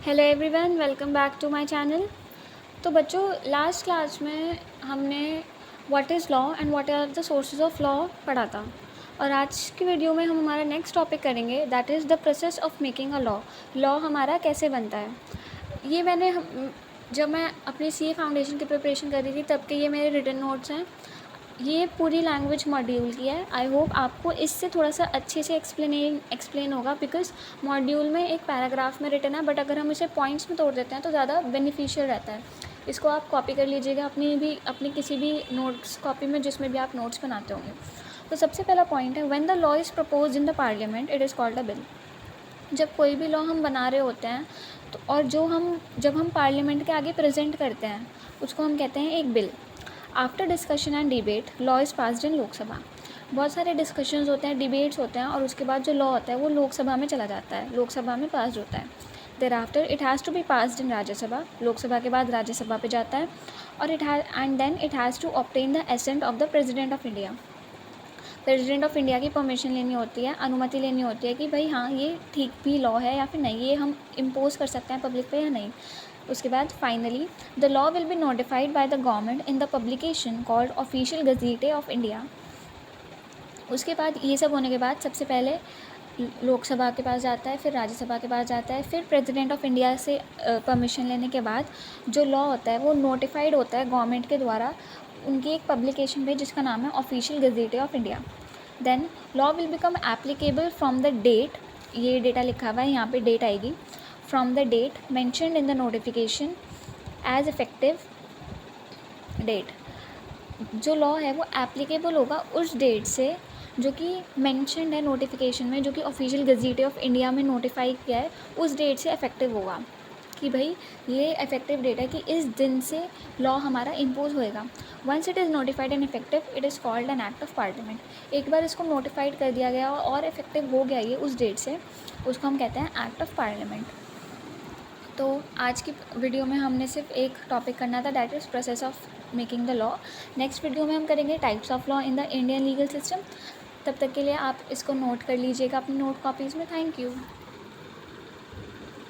Hello everyone, welcome back to my channel. तो बच्चों, last class में हमने what is law and what are the sources of law पढ़ा था, और आज की वीडियो में हम हमारा नेक्स्ट टॉपिक करेंगे, that is the process of making a law. Law हमारा कैसे बनता है, ये जब मैं अपनी सीए फाउंडेशन की प्रिपरेशन कर रही थी तब के ये मेरे रिटन नोट्स हैं। ये पूरी लैंग्वेज मॉड्यूल की है। आई होप आपको इससे थोड़ा सा अच्छे से एक्सप्लेन होगा, बिकॉज मॉड्यूल में एक पैराग्राफ में रिटन है, बट अगर हम इसे पॉइंट्स में तोड़ देते हैं तो ज़्यादा बेनिफिशियल रहता है। इसको आप कॉपी कर लीजिएगा अपनी किसी भी नोट्स कॉपी में जिसमें भी आप नोट्स बनाते होंगे। तो सबसे पहला पॉइंट है, when the law is propose in the parliament it is called a bill. जब कोई भी लॉ हम बना रहे होते हैं तो और जब हम पार्लियामेंट के आगे प्रेजेंट करते हैं उसको हम कहते हैं एक bill. After discussion and debate law is passed in Lok Sabha. बहुत सारे डिस्कशंस होते हैं, डिबेट्स होते हैं, और उसके बाद जो लॉ होता है वो लोकसभा में चला जाता है, लोकसभा में पास होता है। There after it has to be passed in Rajya Sabha. Lok Sabha के बाद राज्यसभा पे जाता है, और it has to obtain the assent of the president of India. President of India की परमिशन लेनी होती है, अनुमति लेनी होती है कि भाई हाँ ये ठीक भी लॉ है या फिर नहीं, ये हम इम्पोज कर सकते हैं पब्लिक पे या नहीं। उसके बाद finally the law will be notified by the government in the publication called official gazette of India. उसके बाद ये सब होने के बाद सबसे पहले लोकसभा के पास जाता है, फिर राज्यसभा के पास जाता है, फिर प्रेसिडेंट ऑफ इंडिया से परमिशन लेने के बाद जो लॉ होता है वो नोटिफाइड होता है गवर्नमेंट के द्वारा उनकी एक पब्लिकेशन पे जिसका नाम है official gazette of India. Then law will become applicable from the date, ये डेटा लिखा हुआ है यहाँ पे, डेट आएगी, from the date mentioned in the notification as effective date. जो लॉ है वो एप्लीकेबल होगा उस डेट से जो कि मेंशन्ड है नोटिफिकेशन में, जो कि ऑफिशियल गज़ीटे ऑफ इंडिया में नोटिफाई किया है, उस डेट से इफेक्टिव होगा कि भाई ये इफेक्टिव डेट है कि इस दिन से लॉ हमारा इम्पोज होएगा। Once it is notified and effective it is called an act of parliament. एक बार इसको नोटिफाइड कर दिया गया और इफेक्टिव हो गया ये उस डेट से, उसको हम कहते हैं एक्ट ऑफ पार्लियामेंट। तो आज की वीडियो में हमने सिर्फ एक टॉपिक करना था, that is process of making the law. Next video में हम करेंगे types of law in the Indian legal system. तब तक के लिए आप इसको नोट कर लीजिएगा अपनी नोट कॉपीज़ में। Thank you.